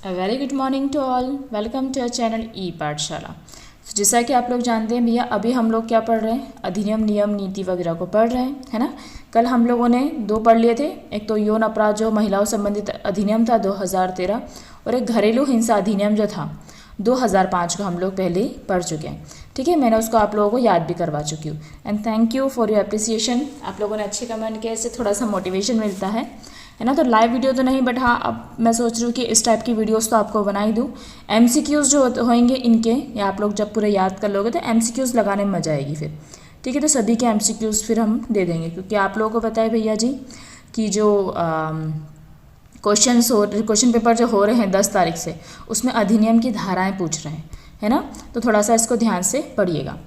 A very good morning to all. Welcome to our channel ई पाठशाला। जैसा कि आप लोग जानते हैं भैया, अभी हम लोग क्या पढ़ रहे हैं, अधिनियम नियम नीति वगैरह को पढ़ रहे हैं, है ना। कल हम लोगों ने दो पढ़ लिए थे, एक तो यौन अपराध जो महिलाओं संबंधित अधिनियम था 2013 और एक घरेलू हिंसा अधिनियम जो था 2005 का हम लोग पहले ही पढ़ चुके हैं। ठीक है, मैंने उसको आप लोगों को याद भी करवा चुकी हूँ। And thank you for your appreciation. आप लोगों ने अच्छे कमेंट किए, इससे थोड़ा सा मोटिवेशन मिलता है ना। तो लाइव वीडियो तो नहीं, बट हाँ अब मैं सोच रही हूँ कि इस टाइप की वीडियोस तो आपको बना ही दूँ। MCQs जो होंगे इनके, या आप लोग जब पूरे याद कर लोगे तो MCQs लगाने में मज़ा आएगी फिर। ठीक है, तो सभी के MCQs फिर हम दे देंगे, क्योंकि आप लोगों को पता है भैया जी कि जो क्वेश्चन पेपर जो हो रहे हैं 10 तारीख से, उसमें अधिनियम की धाराएँ पूछ रहे हैं, है ना। तो थोड़ा सा इसको ध्यान से पढ़िएगा।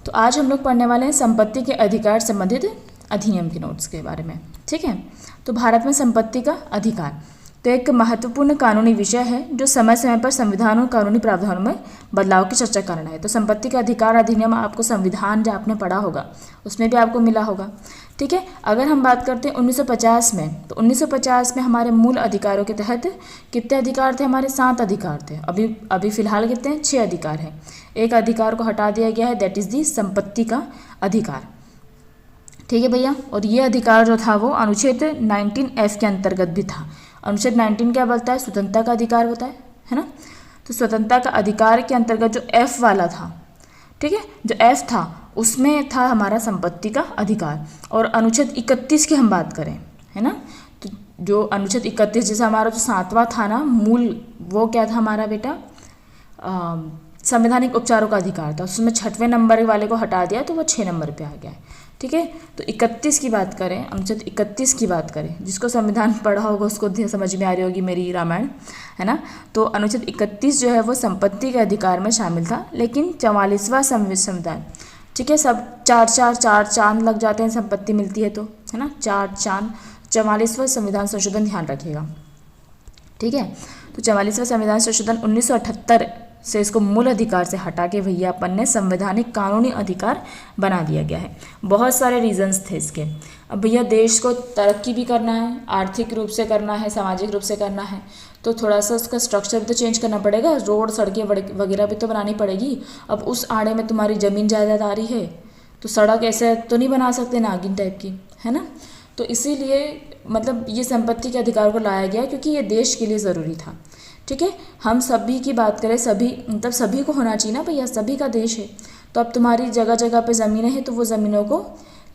तो आज हम लोग पढ़ने वाले हैं संपत्ति के अधिकार संबंधित अधिनियम के नोट्स के बारे में। ठीक है, तो भारत में संपत्ति का अधिकार तो एक महत्वपूर्ण कानूनी विषय है जो समय समय पर संविधान और कानूनी प्रावधानों में बदलाव की चर्चा कर रहा है। तो संपत्ति का अधिकार अधिनियम आपको संविधान जो आपने पढ़ा होगा उसमें भी आपको मिला होगा। ठीक है, अगर हम बात करते हैं 1950 में, तो 1950 में हमारे मूल अधिकारों के तहत कितने अधिकार थे, हमारे 7 अधिकार थे। अभी फिलहाल कितने हैं, 6 अधिकार हैं। एक अधिकार को हटा दिया गया है, दैट इज़ दी संपत्ति का अधिकार। ठीक है भैया, और ये अधिकार जो था वो अनुच्छेद 19F के अंतर्गत भी था। अनुच्छेद 19 क्या बोलता है, स्वतंत्रता का अधिकार होता है ना। तो स्वतंत्रता का अधिकार के अंतर्गत जो F वाला था, ठीक है, जो F था उसमें था हमारा संपत्ति का अधिकार। और अनुच्छेद 31 की हम बात करें, है ना, तो जो अनुच्छेद 31 जैसे हमारा जो 7वां था ना मूल, वो क्या था हमारा बेटा, संवैधानिक उपचारों का अधिकार था। उसमें 6वें नंबर वाले को हटा दिया तो वो 6 नंबर पे आ गया है। ठीक है, तो 31 की बात करें, अनुच्छेद 31 की बात करें, जिसको संविधान पढ़ा होगा उसको समझ में आ रही होगी मेरी रामायण, है ना। तो अनुच्छेद 31 जो है वो संपत्ति के अधिकार में शामिल था, लेकिन 44वां संविधान, ठीक है, सब चार चांद लग जाते हैं संपत्ति मिलती है तो, है ना, 4 चांद, 44वां संविधान संशोधन ध्यान रखिएगा। ठीक है, तो 44वां संविधान संशोधन 1978 से इसको मूल अधिकार से हटा के भैया अपन ने संवैधानिक कानूनी अधिकार बना दिया गया है। बहुत सारे रीजंस थे इसके। अब भैया देश को तरक्की भी करना है, आर्थिक रूप से करना है, सामाजिक रूप से करना है, तो थोड़ा सा उसका स्ट्रक्चर भी तो चेंज करना पड़ेगा, रोड सड़कें वगैरह भी तो बनानी पड़ेगी। अब उस आड़े में तुम्हारी ज़मीन जायदाद आ रही है तो सड़क ऐसे तो नहीं बना सकते नागिन टाइप की, है ना। तो इसीलिए मतलब ये संपत्ति के अधिकार को लाया गया क्योंकि ये देश के लिए ज़रूरी था। ठीक है, हम सभी की बात करें, सभी मतलब सभी को होना चाहिए ना भैया, सभी का देश है। तो अब तुम्हारी जगह जगह पे ज़मीनें हैं तो वो ज़मीनों को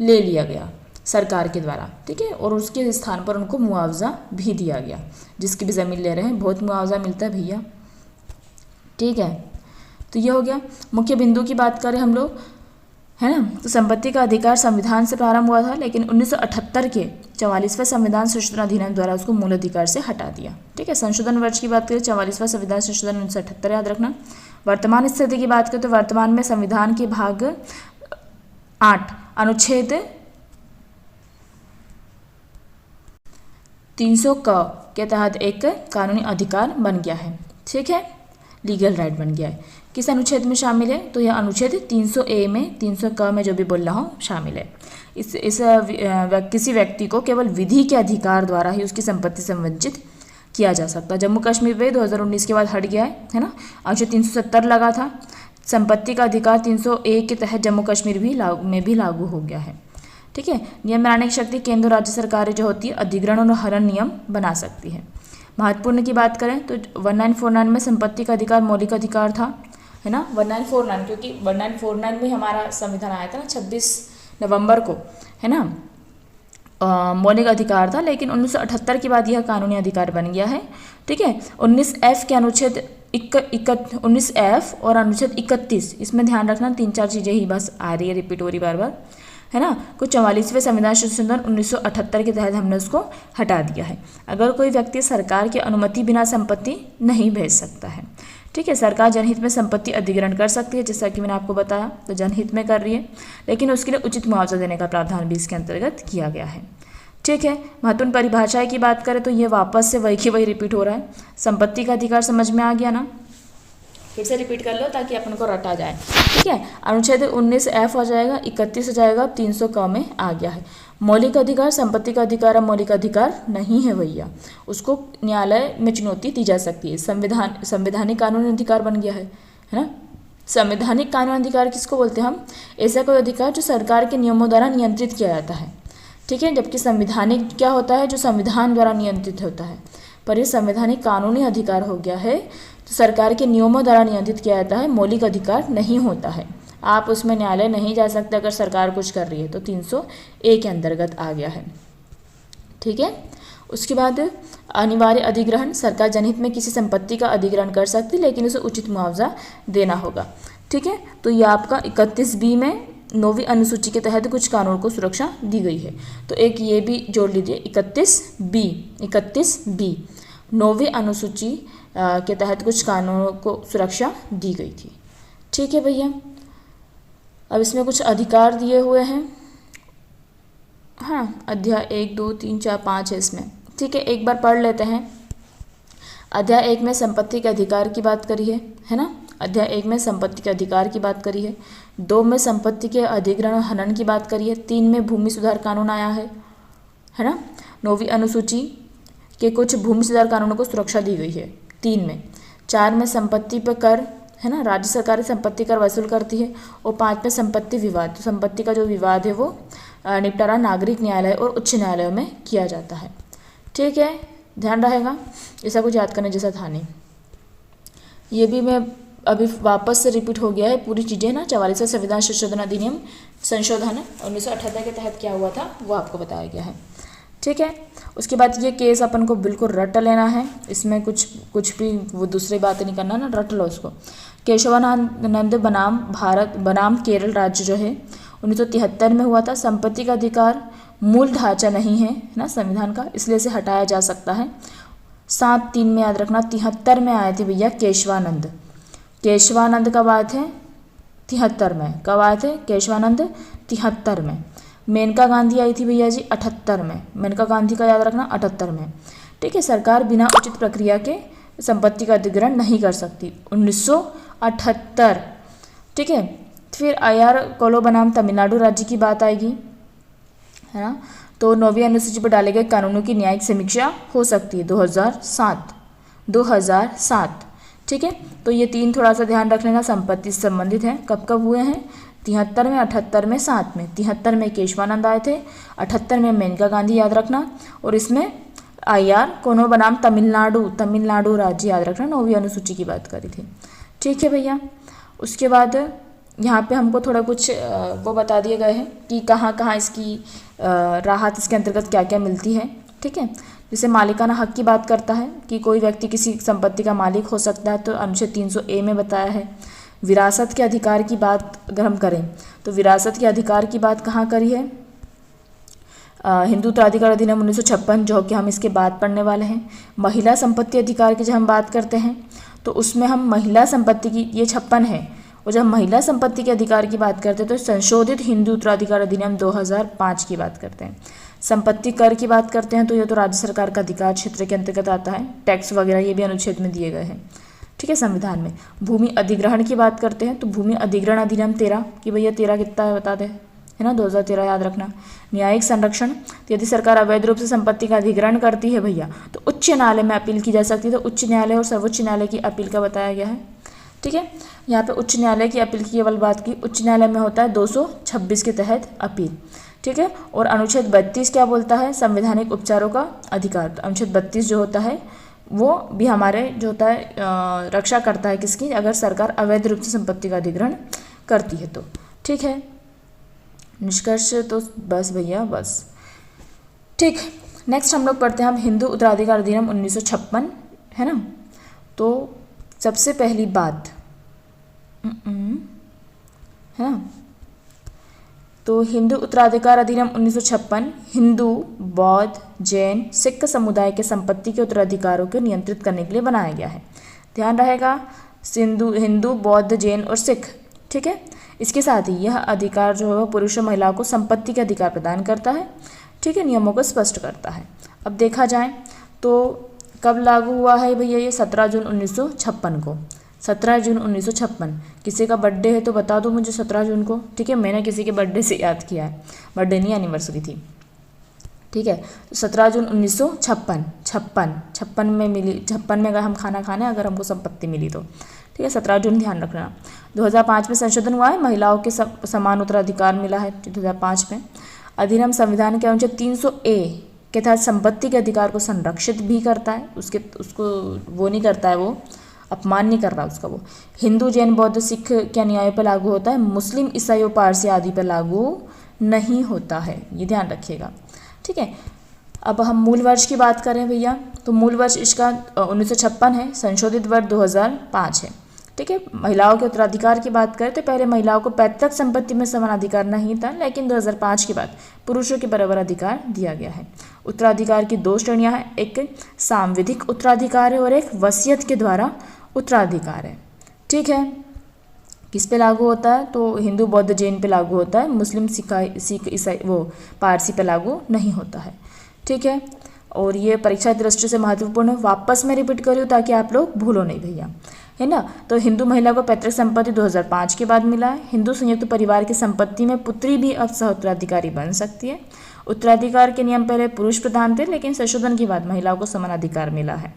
ले लिया गया सरकार के द्वारा। ठीक है, और उसके स्थान पर उनको मुआवजा भी दिया गया। जिसकी भी ज़मीन ले रहे हैं बहुत मुआवजा मिलता है भैया। ठीक है, तो ये हो गया। मुख्य बिंदु की बात करें हम लोग, है ना, तो संपत्ति का अधिकार संविधान से प्रारंभ हुआ था, लेकिन 1978 के 44वें संविधान संशोधन अधिनियम द्वारा उसको मूल अधिकार से हटा दिया। ठीक है, संशोधन वर्ष की बात करें 44वां संविधान संशोधन 1978 याद रखना। वर्तमान स्थिति की बात करें तो वर्तमान में संविधान के भाग 8 अनुच्छेद 300 क के तहत एक कानूनी अधिकार बन गया है। ठीक है, लीगल राइट बन गया है। किस अनुच्छेद में शामिल है, तो यह अनुच्छेद 300A में, 300 क में जो भी बोल रहा हूँ शामिल है। किसी व्यक्ति को केवल विधि के अधिकार द्वारा ही उसकी संपत्ति से वंचित किया जा सकता है। जम्मू कश्मीर पे 2019 के बाद हट गया है ना। अनुच्छेद 370 लगा था, संपत्ति का अधिकार 300A के तहत जम्मू कश्मीर में भी लागू हो गया है। ठीक है, नियम बनाने की शक्ति केंद्र और राज्य सरकारें जो होती है अधिग्रहण और हरण नियम बना सकती है। महत्वपूर्ण की बात करें तो 1949 में संपत्ति का अधिकार मौलिक अधिकार था, है ना। 1949 क्योंकि 1949 में हमारा संविधान आया था ना 26 नवंबर को, है ना। मौलिक अधिकार था, लेकिन 1978 के बाद यह कानूनी अधिकार बन गया है। ठीक है, 19F के अनुच्छेद 19F और अनुच्छेद 31, इसमें ध्यान रखना, 3-4 चीज़ें ही बस आ रही है, रिपीट हो रही बार बार, है ना। कुछ 44वें संविधान संशोधन 1978 के तहत हमने उसको हटा दिया है। अगर कोई व्यक्ति सरकार की अनुमति बिना संपत्ति नहीं भेज सकता है। ठीक है, सरकार जनहित में संपत्ति अधिग्रहण कर सकती है, जैसा कि मैंने आपको बताया, तो जनहित में कर रही है, लेकिन उसके लिए उचित मुआवजा देने का प्रावधान भी इसके अंतर्गत किया गया है। ठीक है, महत्वपूर्ण परिभाषाएं की बात करें तो ये वापस से वही की वही रिपीट हो रहा है। संपत्ति का अधिकार समझ में आ गया ना। फिर से रिपीट कर लो ताकि अपन को रटा जाए, ठीक है। अनुच्छेद 19F हो जाएगा, 31 हो जाएगा, अब 300 क में आ गया है। मौलिक अधिकार, संपत्ति का अधिकार अब मौलिक अधिकार नहीं है भैया, उसको न्यायालय में चुनौती दी जा सकती है। संवैधानिक कानूनी अधिकार बन गया है ना। संवैधानिक कानूनी अधिकार किसको बोलते हैं हम? ऐसा कोई अधिकार जो सरकार के नियमों द्वारा नियंत्रित किया जाता है, ठीक है। जबकि संवैधानिक क्या होता है? जो संविधान द्वारा नियंत्रित होता है। पर ये संवैधानिक कानूनी अधिकार हो गया है तो सरकार के नियमों द्वारा नियंत्रित किया जाता है, मौलिक अधिकार नहीं होता है। आप उसमें न्यायालय नहीं जा सकते अगर सरकार कुछ कर रही है, तो 300A के अंतर्गत आ गया है, ठीक है। उसके बाद अनिवार्य अधिग्रहण, सरकार जनहित में किसी संपत्ति का अधिग्रहण कर सकती है लेकिन उसे उचित मुआवजा देना होगा, ठीक है। तो ये आपका 31B में 9वीं अनुसूची के तहत कुछ कानूनों को सुरक्षा दी गई है। तो एक ये भी जोड़ लीजिए 31B 9वीं अनुसूची के तहत कुछ कानूनों को सुरक्षा दी गई थी, ठीक है भैया। अब इसमें कुछ अधिकार दिए हुए हैं, हाँ, अध्याय 1 2 3 4 5 है इसमें, ठीक है। एक बार पढ़ लेते हैं। अध्याय 1 में संपत्ति के अधिकार की बात करी है ना। अध्याय 1 में संपत्ति के अधिकार की बात करी है, 2 में संपत्ति के अधिग्रहण और हनन की बात करी है, 3 में भूमि सुधार कानून आया है ना। 9वीं अनुसूची के कुछ भूमि सुधार कानूनों को सुरक्षा दी गई है 3 में। 4 में संपत्ति पर कर है ना, राज्य सरकार संपत्ति कर वसूल करती है। और 5 में संपत्ति विवाद, तो संपत्ति का जो विवाद है वो निपटारा नागरिक न्यायालय और उच्च न्यायालयों में किया जाता है, ठीक है। ध्यान रहेगा, ऐसा कुछ याद करने जैसा था नहीं। ये भी मैं अभी वापस से रिपीट हो गया है पूरी चीज़ें ना। 44वां संविधान संशोधन अधिनियम संशोधन 1978 के तहत क्या हुआ था वो आपको बताया गया है, ठीक है। उसके बाद ये केस अपन को बिल्कुल रट लेना है, इसमें कुछ भी वो दूसरी बात नहीं करना ना, रट लो उसको। केशवानंद बनाम केरल राज्य जो है 1973 में हुआ था। संपत्ति का अधिकार मूल ढांचा नहीं है ना संविधान का, इसलिए इसे हटाया जा सकता है। 7-3 में याद रखना। 73 में आए थे भैया केशवानंद कब आए थे? 73 में। कब आए थे केशवानंद? 73 में। मेनका गांधी आई थी भैया जी 78 में। मेनका गांधी का याद रखना 78 में, ठीक है। सरकार बिना उचित प्रक्रिया के संपत्ति का अधिग्रहण नहीं कर सकती 1978, ठीक है। फिर IR कोलो बनाम तमिलनाडु राज्य की बात आएगी, है ना। तो 9वीं अनुसूची पर डाले गए कानूनों की न्यायिक समीक्षा हो सकती है 2007, ठीक है। तो ये 3 थोड़ा सा ध्यान रख लेना, संपत्ति से संबंधित है। कब हुए हैं? 73 में, 78 में, 7 में। 73 में केशवानंद आए थे, 78 में मेनका गांधी याद रखना, और इसमें IR कोलो बनाम तमिलनाडु राज्य याद रखना। 9वीं अनुसूची की बात करी थी, ठीक है भैया। उसके बाद यहाँ पे हमको थोड़ा कुछ वो बता दिए गए हैं कि कहाँ इसकी राहत, इसके अंतर्गत क्या क्या मिलती है, ठीक है। जैसे मालिकाना हक की बात करता है कि कोई व्यक्ति किसी संपत्ति का मालिक हो सकता है, तो अनुच्छेद 300A में बताया है। विरासत के अधिकार की बात अगर हम करें तो विरासत के अधिकार की बात कहाँ करी है? हिंदू उत्तराधिकार अधिनियम 1956, जो कि हम इसके बाद पढ़ने वाले हैं। महिला संपत्ति अधिकार की जब हम बात करते हैं तो उसमें हम महिला संपत्ति की, ये 56 है, और जब महिला संपत्ति के अधिकार की बात करते हैं तो संशोधित हिंदू उत्तराधिकार अधिनियम 2005 की बात करते हैं। संपत्ति कर की बात करते हैं तो ये तो राज्य सरकार का अधिकार क्षेत्र के अंतर्गत आता है। टैक्स वगैरह ये भी अनुच्छेद में दिए गए हैं, ठीक है, संविधान में। भूमि अधिग्रहण की बात करते हैं तो भूमि अधिग्रहण अधिनियम 13 कि भैया 13 कितना है बता दे, है ना, 2013 याद रखना। न्यायिक संरक्षण, तो यदि सरकार अवैध रूप से संपत्ति का अधिग्रहण करती है भैया तो उच्च न्यायालय में अपील की जा सकती है। तो उच्च न्यायालय और सर्वोच्च न्यायालय की अपील का बताया गया है, ठीक है। यहाँ पे उच्च न्यायालय की अपील की केवल बात की, उच्च न्यायालय में होता है 226 के तहत अपील, ठीक है। और अनुच्छेद 32 क्या बोलता है? संवैधानिक उपचारों का अधिकार। तो अनुच्छेद 32 जो होता है वो भी हमारे जो होता है रक्षा करता है किसकी? अगर सरकार अवैध रूप से संपत्ति का अधिग्रहण करती है तो, ठीक है। निष्कर्ष तो बस भैया बस, ठीक। नेक्स्ट हम लोग पढ़ते हैं हम हिंदू उत्तराधिकार अधिनियम 1956, है ना। तो सबसे पहली बात है ना, तो हिंदू उत्तराधिकार अधिनियम 1956 हिंदू, बौद्ध, जैन, सिख समुदाय के संपत्ति के उत्तराधिकारों को नियंत्रित करने के लिए बनाया गया है। ध्यान रहेगा, हिंदू, बौद्ध, जैन और सिख, ठीक है। इसके साथ ही यह अधिकार जो है वो पुरुष और महिलाओं को संपत्ति के अधिकार प्रदान करता है, ठीक है, नियमों को स्पष्ट करता है। अब देखा जाए तो कब लागू हुआ है भैया ये? 17 जून 1956 को। 17 जून 1956। किसी का बर्थडे है तो बता दो मुझे 17 जून को, ठीक है। मैंने किसी के बर्थडे से याद किया है, बर्थडे नहीं एनिवर्सरी थी, ठीक है। तो 17 जून 1956, छप्पन में मिली, 56 में अगर हम खाना खाने अगर हमको संपत्ति मिली तो, ठीक है। 17 जून ध्यान रखना। 2005 में संशोधन हुआ है, महिलाओं के समान उत्तराधिकार मिला है 2005 में। अधिनियम संविधान के अनुच्छेद 300A के तहत संपत्ति के अधिकार को संरक्षित भी करता है, उसको वो नहीं करता है, वो अपमान नहीं कर रहा उसका, वो हिंदू जैन बौद्ध सिख के अनुयायियों पर लागू होता है, मुस्लिम ईसाई और पारसी आदि पर लागू नहीं होता है, ये ध्यान रखिएगा, ठीक है। अब हम मूल वर्ष की बात करें भैया, तो मूल वर्ष इसका 1956 है, संशोधित वर्ष 2005 है, ठीक है। महिलाओं के उत्तराधिकार की बात करें तो पहले महिलाओं को पैतृक संपत्ति में समान अधिकार नहीं था, लेकिन 2005 के बाद पुरुषों के बराबर अधिकार दिया गया है। उत्तराधिकार की 2 श्रेणियां हैं, एक सांविधिक उत्तराधिकार है और एक वसीयत के द्वारा उत्तराधिकार है, ठीक है। किस पे लागू होता है, तो हिंदू बौद्ध जैन पे लागू होता है, मुस्लिम सिख ईसाई वो पारसी पे लागू नहीं होता है, ठीक है। और ये परीक्षा की दृष्टि से महत्वपूर्ण है, वापस मैं रिपीट कर रही हूँ ताकि आप लोग भूलो नहीं भैया, है ना। तो हिंदू महिला को पैतृक संपत्ति 2005 के बाद मिला है। हिंदू संयुक्त परिवार की संपत्ति में पुत्री भी अब सह उत्तराधिकारी बन सकती है। उत्तराधिकार के नियम पहले पुरुष प्रधान थे, लेकिन संशोधन के बाद महिलाओं को समान अधिकार मिला है,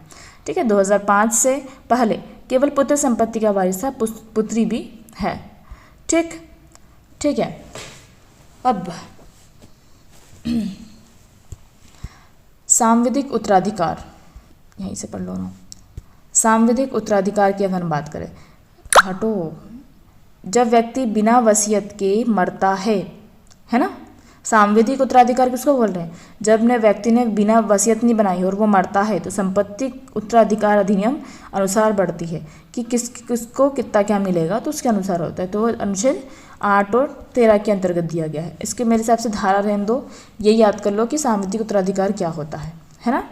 ठीक है। 2005 से पहले केवल पुत्र संपत्ति का वारिस था, पुत्री भी है, ठीक है। अब सांविधिक उत्तराधिकार, यहीं से पढ़ लो ना। सांविधिक उत्तराधिकार की अगर हम बात करें, हटो, जब व्यक्ति बिना वसीयत के मरता है ना। सांविधिक उत्तराधिकार किसको बोल रहे हैं, जब ने व्यक्ति ने बिना वसीयत नहीं बनाई और वो मरता है तो संपत्ति उत्तराधिकार अधिनियम अनुसार बढ़ती है कि किसको कितना क्या मिलेगा, तो उसके अनुसार होता है। तो अनुच्छेद 8 और 13 के अंतर्गत दिया गया है। इसके मेरे हिसाब से धारा रहने दो, ये याद कर लो कि सांविधिक उत्तराधिकार क्या होता है ना।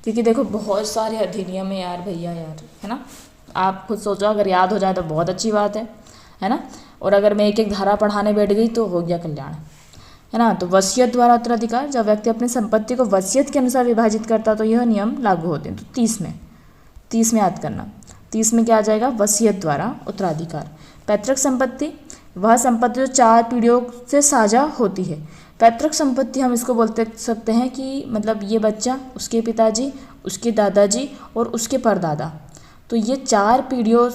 क्योंकि देखो बहुत सारे अधिनियम है यार भैया यार, है ना। आप खुद सोचो, अगर याद हो जाए तो बहुत अच्छी बात है ना। और अगर मैं एक एक धारा पढ़ाने बैठ गई तो हो गया कल्याण, है ना। तो वसीयत द्वारा उत्तराधिकार, जब व्यक्ति अपनी संपत्ति को वसीयत के अनुसार विभाजित करता तो यह नियम लागू होते हैं। तो 30 में याद करना, 30 में क्या आ जाएगा, वसीयत द्वारा उत्तराधिकार। पैतृक संपत्ति, वह संपत्ति जो 4 पीढ़ियों से साझा होती है। पैतृक संपत्ति हम इसको बोलते सकते हैं कि मतलब ये बच्चा, उसके पिताजी, उसके दादाजी और उसके परदादा, तो ये 4 पीढ़ियों,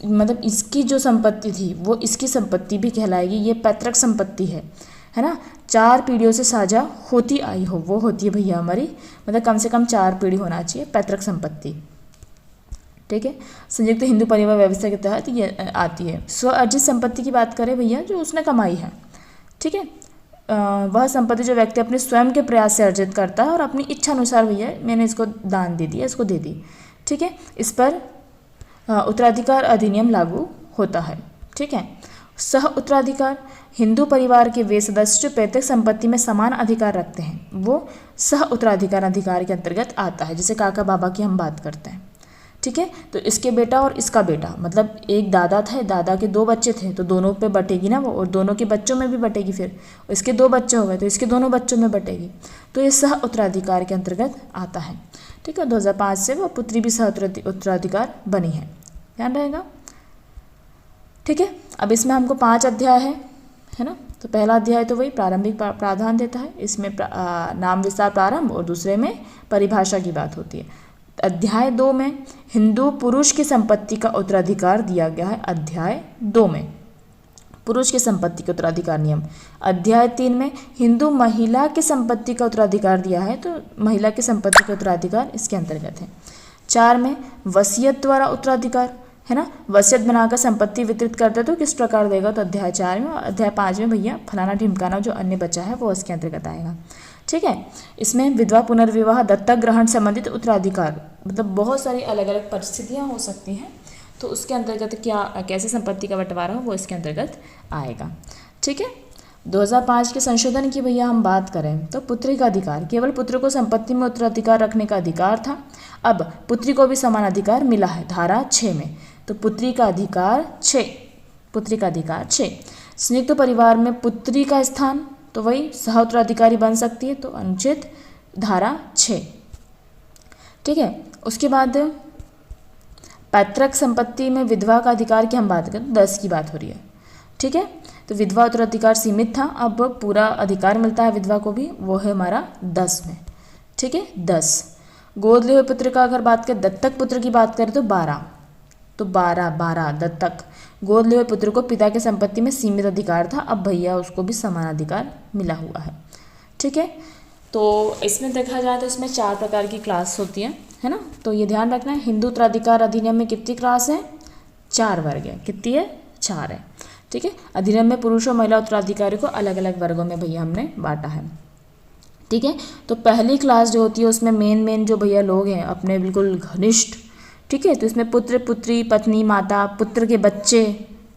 मतलब इसकी जो संपत्ति थी वो इसकी संपत्ति भी कहलाएगी, ये पैतृक संपत्ति है ना। 4 पीढ़ियों से साझा होती आई हो, वो होती है भैया हमारी, मतलब कम से कम 4 पीढ़ी होना चाहिए पैतृक संपत्ति, ठीक है। संयुक्त हिंदू परिवार व्यवस्था के तहत ये आती है। स्व अर्जित संपत्ति की बात करें भैया, जो उसने कमाई है, ठीक है। वह संपत्ति जो व्यक्ति अपने स्वयं के प्रयास से अर्जित करता है और अपनी इच्छा अनुसार, भैया मैंने इसको दान दे दिया, इसको दे दी, ठीक है। इस पर उत्तराधिकार अधिनियम लागू होता है, ठीक है। सह उत्तराधिकार, हिंदू परिवार के वे सदस्य जो पैतृक संपत्ति में समान अधिकार रखते हैं, वो सह उत्तराधिकार अधिकार के अंतर्गत आता है। जैसे काका बाबा की हम बात करते हैं, ठीक है। तो इसके बेटा और इसका बेटा, मतलब एक दादा थे, दादा के 2 बच्चे थे, तो दोनों पे बटेगी ना वो, और दोनों के बच्चों में भी बटेगी। फिर इसके 2 बच्चे हो गए तो इसके दोनों बच्चों में बटेगी, तो ये सह उत्तराधिकार के अंतर्गत आता है, ठीक है। 2005 से वो पुत्री भी सह उत्तराधिकार बनी है, ध्यान रहेगा, ठीक है। अब इसमें हमको 5 अध्याय है ना। तो पहला अध्याय तो वही प्रारंभिक प्रावधान देता है, इसमें नाम विस्तार प्रारंभ, और दूसरे में परिभाषा की बात होती है। अध्याय 2 में हिंदू पुरुष की संपत्ति का उत्तराधिकार दिया गया है, अध्याय 2 में पुरुष की संपत्ति का उत्तराधिकार नियम। अध्याय 3 में हिंदू महिला की संपत्ति का उत्तराधिकार दिया है, तो महिला की संपत्ति का उत्तराधिकार इसके अंतर्गत है। 4 में वसीयत द्वारा उत्तराधिकार, है ना। वसीयत बनाकर संपत्ति वितरित करते तो किस प्रकार देगा, तो अध्याय 4 में। और अध्याय 5 में भैया फलाना ढिमकाना जो अन्य बचा है वो इसके अंतर्गत आएगा, ठीक है। इसमें विधवा पुनर्विवाह, दत्तक ग्रहण संबंधित उत्तराधिकार, मतलब बहुत सारी अलग अलग परिस्थितियाँ हो सकती हैं, तो उसके अंतर्गत क्या कैसे संपत्ति का बंटवारा हो वो इसके अंतर्गत आएगा, ठीक है। 2005 के संशोधन की भैया हम बात करें तो पुत्री का अधिकार, केवल पुत्र को संपत्ति में उत्तराधिकार रखने का अधिकार था, अब पुत्री को भी समान अधिकार मिला है धारा 6 में। तो पुत्री का अधिकार 6। संयुक्त परिवार में पुत्री का स्थान, तो वही सह उत्तराधिकारी बन सकती है, तो अनुच्छेद धारा 6, ठीक है। उसके बाद पैतृक संपत्ति में विधवा का अधिकार की हम बात करें तो 10 की बात हो रही है, ठीक है। तो विधवा उत्तराधिकार सीमित था, अब पूरा अधिकार मिलता है विधवा को भी, वो है हमारा 10 में, ठीक है 10। गोद लिए हुए पुत्र का अगर बात करें, दत्तक पुत्र की बात करें तो 12, तो 12 दत्तक। गोद लिए हुए पुत्र को पिता की संपत्ति में सीमित अधिकार था, अब भैया उसको भी समान अधिकार मिला हुआ है, ठीक है। तो इसमें देखा जाए तो इसमें 4 प्रकार की क्लास होती है ना। तो ये ध्यान रखना है, हिंदू उत्तराधिकार अधिनियम में कितनी क्लास है, 4 वर्ग है, कितनी है 4 है, ठीक है। अधिनियम में पुरुष और महिला उत्तराधिकारी को अलग अलग वर्गों में भैया हमने बांटा है, ठीक है। तो पहली क्लास जो होती है उसमें मेन जो भैया लोग हैं अपने बिल्कुल घनिष्ठ, ठीक है। तो इसमें पुत्र पुत्री, पत्नी, माता, पुत्र के बच्चे,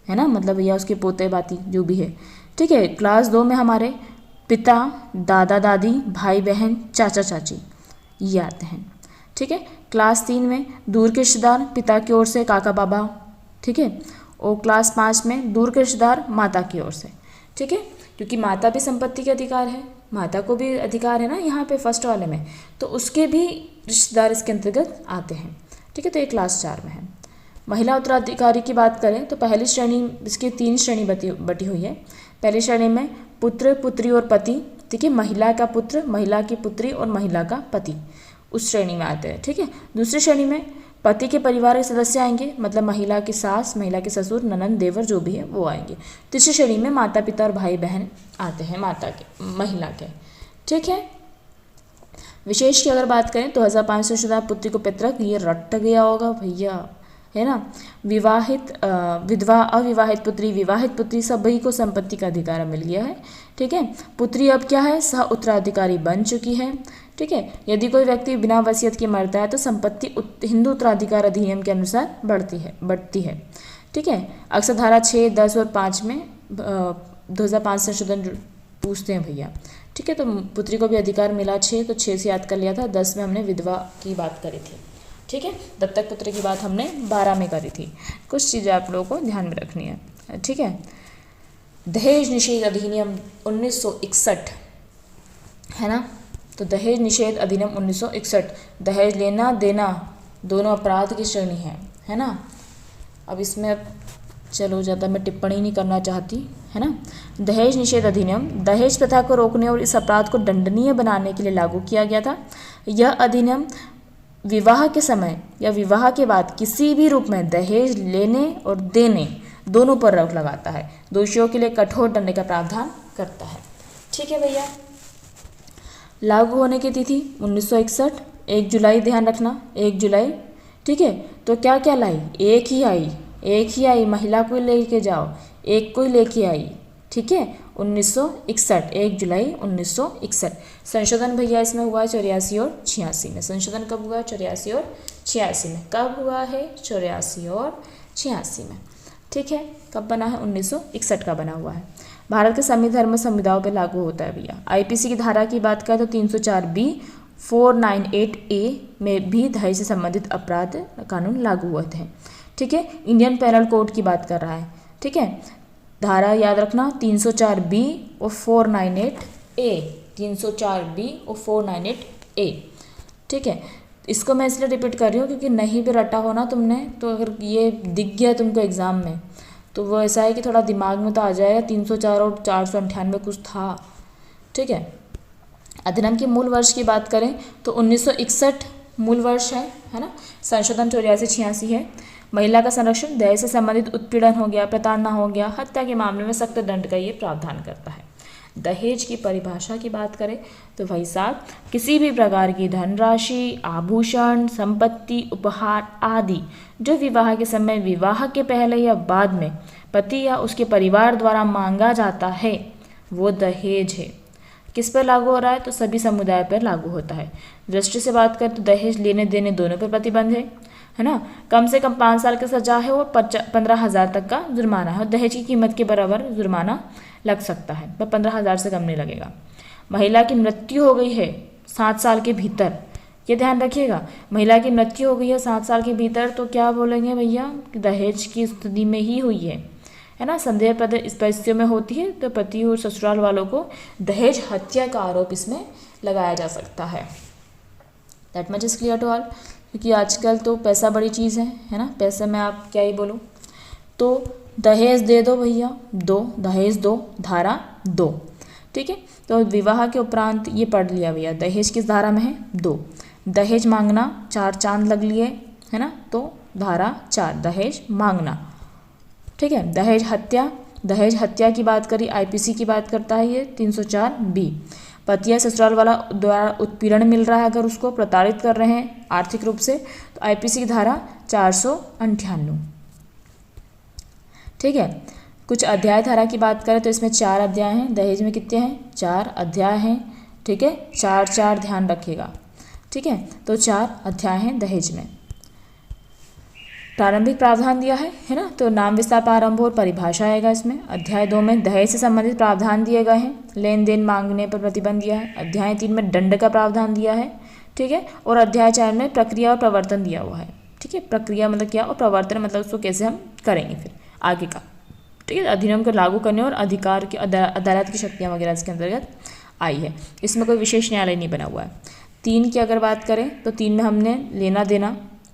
है ना, मतलब भैया उसके पोते बाती जो भी है, ठीक है। क्लास 2 में हमारे पिता, दादा दादी, भाई बहन, चाचा चाची, ये आते हैं, ठीक है। क्लास 3 में दूर के रिश्तेदार, पिता की ओर से काका बाबा, ठीक है। और क्लास 5 में दूर के रिश्तेदार माता की ओर से, ठीक है, क्योंकि माता भी संपत्ति के अधिकार है, माता को भी अधिकार है ना यहाँ पे फर्स्ट वाले में, तो उसके भी रिश्तेदार इसके अंतर्गत आते हैं, ठीक है। तो ये क्लास 4 में है। महिला उत्तराधिकारी की बात करें तो पहली श्रेणी, इसकी 3 श्रेणी बटी हुई है। पहली श्रेणी में पुत्र, पुत्री और पति, ठीक है, महिला का पुत्र, महिला की पुत्री और महिला का पति उस श्रेणी में आते हैं, ठीक है। दूसरी श्रेणी में पति के परिवार के सदस्य आएंगे, मतलब महिला की सास, महिला के ससुर, ननंद, देवर जो भी है वो आएंगे। तीसरी श्रेणी में माता पिता और भाई बहन आते हैं माता के, महिला के, ठीक है। विशेष की अगर बात करें तो 1500 शुदा पुत्री को पैतृक, ये रट गया होगा भैया, है ना। विवाहित विधवा, अविवाहित पुत्री, विवाहित पुत्री सभी को संपत्ति का अधिकार मिल गया है, ठीक है। पुत्री अब क्या है, सह उत्तराधिकारी बन चुकी है, ठीक है। यदि कोई व्यक्ति बिना वसीयत के मरता है तो संपत्ति हिंदू उत्तराधिकार अधिनियम के अनुसार बढ़ती है, ठीक है। अक्सर धारा 6, 10 और 5 में 2005 संशोधन पूछते हैं भैया, ठीक है। तो पुत्री को भी अधिकार मिला 6, तो 6 से याद कर लिया था। 10 में हमने विधवा की बात करी थी, ठीक है। दत्तक पुत्र की बात हमने 12 में करी थी। कुछ चीज़ें आप लोगों को ध्यान में रखनी है, ठीक है। दहेज निषेध अधिनियम 1961, है ना। तो दहेज निषेध अधिनियम 1961, दहेज लेना देना दोनों अपराध की श्रेणी है ना। अब इसमें चलो ज़्यादा मैं टिप्पणी नहीं करना चाहती, है ना। दहेज निषेध अधिनियम दहेज प्रथा को रोकने और इस अपराध को दंडनीय बनाने के लिए लागू किया गया था। यह अधिनियम विवाह के समय या विवाह के बाद किसी भी रूप में दहेज लेने और देने दोनों पर रोक लगाता है। दोषियों के लिए कठोर दंड का प्रावधान करता है, ठीक है भैया। लागू होने की तिथि 1961, 1 जुलाई, ध्यान रखना 1 जुलाई, ठीक है। तो क्या क्या लाई, एक ही आई, महिला को लेके जाओ, एक को ही लेके आई, ठीक है। 1961, 1 जुलाई 1961। संशोधन भैया इसमें हुआ है 84 और 86 में। संशोधन कब हुआ है, 84 और 86 में। कब हुआ है, 84 और 86 में, ठीक है। कब बना है, 1961 का बना हुआ है। भारत के सभी धर्म संविधाओं पर लागू होता है भैया। आईपीसी की धारा की बात करें तो 304B, 498A में भी दहेज से संबंधित अपराध कानून लागू हुए थे, ठीक है। इंडियन पेनल कोड की बात कर रहा है, ठीक है। धारा याद रखना 304B और 498A, 304B और 498A, ठीक है। इसको मैं इसलिए रिपीट कर रही हूँ क्योंकि नहीं भी रटा हो ना तुमने, तो अगर ये दिख गया तुमको एग्ज़ाम में तो वो ऐसा है कि थोड़ा दिमाग में तो आ जाएगा 304 और 498 कुछ था, ठीक है। अधिनियम के मूल वर्ष की बात करें तो 1961 मूल वर्ष है ना। संशोधन 84-86 है। महिला का संरक्षण, दहेज से संबंधित उत्पीड़न हो गया, प्रताड़ना हो गया, हत्या के मामले में सख्त दंड का ये प्रावधान करता है। दहेज की परिभाषा की बात करें तो भाई साहब किसी भी प्रकार की धनराशि, आभूषण, संपत्ति, उपहार आदि जो विवाह के समय, विवाह के पहले या बाद में पति या उसके परिवार द्वारा मांगा जाता है वो दहेज है। किस पर लागू हो रहा है, तो सभी समुदाय पर लागू होता है। दृष्टि से बात करें तो दहेज लेने देने दोनों पर प्रतिबंध है ना। कम से कम 5 साल की सजा है और 15,000 तक का जुर्माना है। और दहेज की कीमत के बराबर जुर्माना लग सकता है, पर 15,000 से कम नहीं लगेगा। महिला की मृत्यु हो गई है 7 साल के भीतर, ये ध्यान रखिएगा। महिला की मृत्यु हो गई है 7 साल के भीतर तो क्या बोलेंगे भैया, दहेज की स्थिति में ही हुई है ना। संदेह परिस्थितियों में होती है तो पति और ससुराल वालों को दहेज हत्या का आरोप इसमें लगाया जा सकता है। That much is clear to all. क्योंकि आजकल तो पैसा बड़ी चीज़ है ना, पैसे में आप क्या ही बोलो। तो दहेज दे दो भैया, दो, दहेज दो, धारा 2, ठीक है। तो विवाह के उपरांत ये पढ़ लिया भैया, दहेज किस धारा में है, 2। दहेज मांगना 4 चांद लग लिए, है ना, तो धारा 4 दहेज मांगना, ठीक है। दहेज हत्या, दहेज हत्या की बात करी, आईपीसी की बात करता है ये 304B। पति या ससुराल वाला द्वारा उत्पीड़न मिल रहा है, अगर उसको प्रताड़ित कर रहे हैं आर्थिक रूप से, तो आईपीसी की धारा 498, ठीक है। कुछ अध्याय धारा की बात करें तो इसमें 4 अध्याय हैं, दहेज में कितने हैं, 4 अध्याय हैं, ठीक है। 4 ध्यान रखिएगा, ठीक है। तो 4 अध्याय हैं दहेज में। प्रारंभिक प्रावधान दिया है ना, तो नाम विस्तार प्रारंभ और परिभाषा आएगा इसमें। अध्याय 2 में दहेज से संबंधित प्रावधान दिए गए हैं, लेन देन मांगने पर प्रतिबंध दिया है। अध्याय 3 में दंड का प्रावधान दिया है, ठीक है। और अध्याय 4 में प्रक्रिया और प्रवर्तन दिया हुआ है, ठीक है। प्रक्रिया मतलब क्या और प्रवर्तन मतलब उसको कैसे हम करेंगे फिर आगे का, ठीक है। अधिनियम को लागू करने और अधिकार की अदालत की शक्तियाँ वगैरह इसके अंतर्गत आई है। इसमें कोई विशेष न्यायालय नहीं बना हुआ है। 3 की अगर बात करें तो 3 में हमने लेना देना,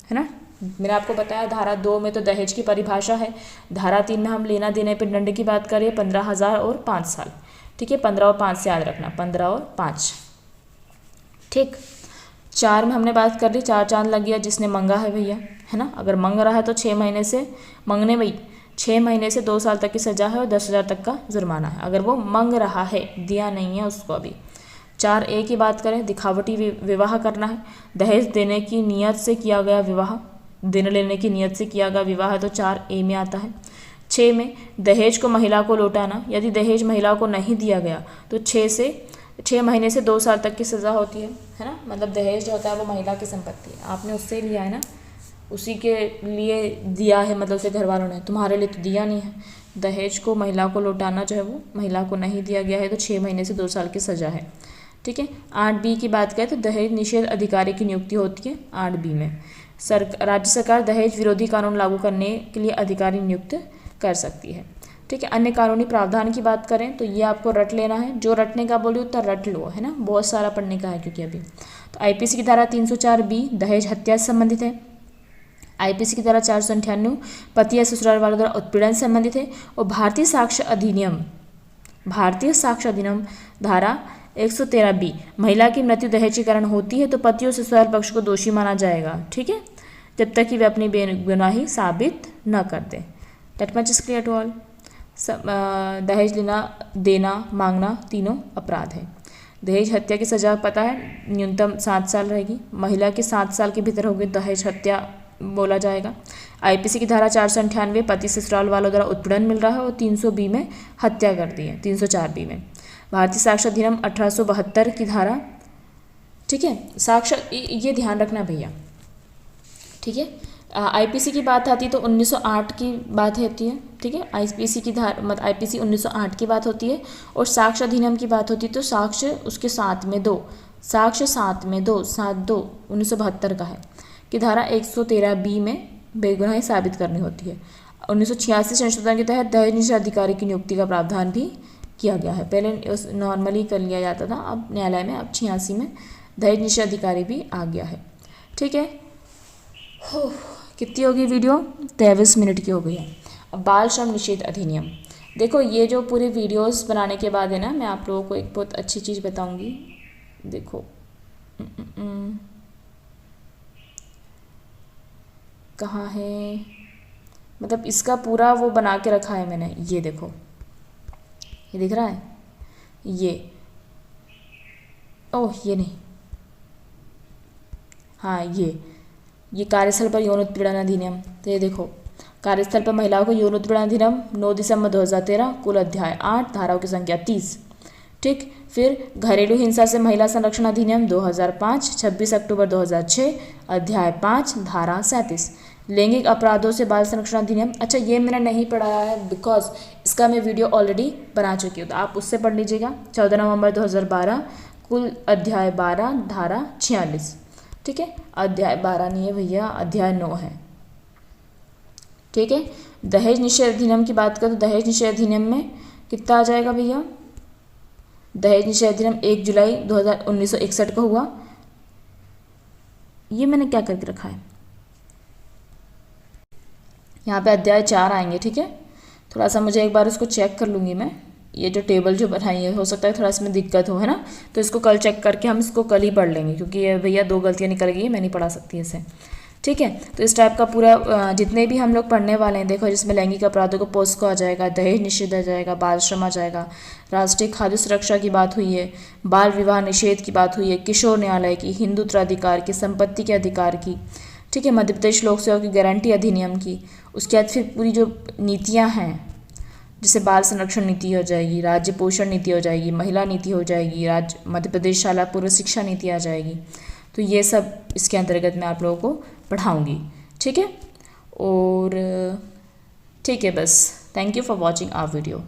है ना, मैंने आपको बताया। धारा 2 में तो दहेज की परिभाषा है, धारा 3 में हम लेना देने पर दंड की बात करें 15,000 और 5 साल, ठीक है। 15 और 5 से याद रखना, 15 और 5, ठीक। 4 में हमने बात कर ली, 4 चांद लग गया जिसने मंगा है भैया, है ना। अगर मंग रहा है तो 6 महीने से मंगने भाई 6 महीने से 2 साल तक की सज़ा है और 10,000 तक का जुर्माना है, अगर वो मंग रहा है, दिया नहीं है उसको अभी। 4A की बात करें, दिखावटी विवाह करना है, दहेज देने की नियत से किया गया विवाह, देने लेने की नियत से किया गया विवाह है, तो 4A में आता है। 6 में दहेज को महिला को लौटाना, यदि दहेज महिला को नहीं दिया गया तो 6 महीने से 2 साल तक की सज़ा होती है ना। मतलब दहेज जो होता है वो महिला की संपत्ति है, आपने उससे लिया है ना, उसी के लिए दिया है, मतलब उसे घर वालों ने, तुम्हारे लिए तो दिया नहीं है। दहेज को महिला को लौटाना जो है वो महिला को नहीं दिया गया है, तो 6 महीने से 2 साल की सज़ा है, ठीक है। 8B की बात करें तो दहेज निषेध अधिकारी की नियुक्ति होती है 8B में। राज्य सरकार दहेज विरोधी कानून लागू करने के लिए अधिकारी नियुक्त कर सकती है, ठीक है। अन्य कानूनी प्रावधान की बात करें तो ये आपको रट लेना है, जो रटने का बोली उतना रट लो, है ना, बहुत सारा पढ़ने का है क्योंकि अभी। तो आईपीसी की धारा 304B दहेज हत्या से संबंधित है। आईपीसी की धारा 498 पति या ससुराल वालों द्वारा उत्पीड़न से संबंधित है। और भारतीय साक्ष्य अधिनियम धारा 113B महिला की मृत्यु दहेज के कारण होती है तो पति और ससुराल पक्ष को दोषी माना जाएगा, ठीक है, जब तक कि वे अपनी बेगुनाही साबित न कर दें। That much is clear to all. दहेज लेना देना मांगना तीनों अपराध है। दहेज हत्या की सजा पता है, न्यूनतम 7 साल रहेगी, महिला के 7 साल के भीतर होगी दहेज हत्या बोला जाएगा। आईपीसी की धारा 498 पति ससुराल वालों द्वारा उत्पीड़न मिल रहा है और 300B में हत्या कर दी है, 304B में। भारतीय साक्ष्य अधिनियम 1872 की धारा, ठीक है, साक्ष्य ये ध्यान रखना भैया, ठीक है। आईपीसी की बात आती है तो 1908 की बात होती है, ठीक है। आईपीसी की धारा मतलब आईपीसी 1908 की बात होती है और साक्ष्य अधिनियम की बात होती है तो साक्ष्य उसके साथ में 2, साक्ष्य 7 में 2, 7-2 1972 का है कि धारा 113B में बेगुनाही साबित करनी होती है। 1986 संशोधन के तहत दहेज निषेध अधिकारी की नियुक्ति का प्रावधान भी किया गया है। पहले नॉर्मली कर लिया जाता था, अब न्यायालय में, अब 86 में दहेज निषेध अधिकारी भी आ गया है, ठीक है। हो कितनी होगी वीडियो, 23 मिनट की हो गई है। अब बाल श्रम निषेध अधिनियम, देखो ये जो पूरे वीडियोस बनाने के बाद है ना, मैं आप लोगों को एक बहुत अच्छी चीज़ बताऊंगी। देखो कहाँ है, मतलब इसका पूरा वो बना के रखा है मैंने, ये देखो, ये दिख रहा है, ये ओह ये नहीं, हाँ ये कार्यस्थल पर यौन उत्पीड़न अधिनियम। तो ये देखो, कार्यस्थल पर महिलाओं को यौन उत्पीड़न अधिनियम 9 दिसंबर 2013, कुल अध्याय 8, धाराओं की संख्या 30, ठीक। फिर घरेलू हिंसा से महिला संरक्षण अधिनियम 2005, 26 अक्टूबर 2006, अध्याय 5, धारा 37। लैंगिक अपराधों से बाल संरक्षण अधिनियम, अच्छा ये मैंने नहीं पढ़ाया है बिकॉज इसका मैं वीडियो ऑलरेडी बना चुकी हूँ, तो आप उससे पढ़ लीजिएगा। 14 नवंबर 2012, कुल अध्याय 12, धारा 46, ठीक है। अध्याय 12 नहीं है भैया, अध्याय 9 है, ठीक है। दहेज निषेध अधिनियम की बात करें तो दहेज निषेध अधिनियम में कितना आ जाएगा भैया, दहेज निषेध अधिनियम 1 जुलाई 1961 को हुआ, ये मैंने क्या करके रखा है, यहाँ पे अध्याय 4 आएंगे, ठीक है। थोड़ा सा मुझे एक बार इसको चेक कर लूँगी मैं, ये जो टेबल जो बनाई है हो सकता है थोड़ा इसमें दिक्कत हो, है ना। तो इसको कल चेक करके हम इसको कल ही पढ़ लेंगे, क्योंकि ये भैया 2 गलतियाँ निकल गई, मैं नहीं पढ़ा सकती इसे, ठीक है। तो इस टाइप का पूरा जितने भी हम लोग पढ़ने वाले हैं, देखो जिसमें लैंगिक अपराधों को पोस्को आ जाएगा, दहेज निषेध आ जाएगा, बाल श्रम आ जाएगा, राष्ट्रीय खाद्य सुरक्षा की बात हुई है, बाल विवाह निषेध की बात हुई है, किशोर न्यायालय की, हिंदू उत्तराधिकार की, संपत्ति के अधिकार की, ठीक है, मध्य प्रदेश लोक सेवा की गारंटी अधिनियम की। उसके बाद फिर पूरी जो नीतियाँ हैं, जैसे बाल संरक्षण नीति हो जाएगी, राज्य पोषण नीति हो जाएगी, महिला नीति हो जाएगी, राज्य मध्य प्रदेश शाला पूर्व शिक्षा नीति आ जाएगी। तो ये सब इसके अंतर्गत मैं आप लोगों को पढ़ाऊँगी, ठीक है। और ठीक है, बस thank you for watching our video.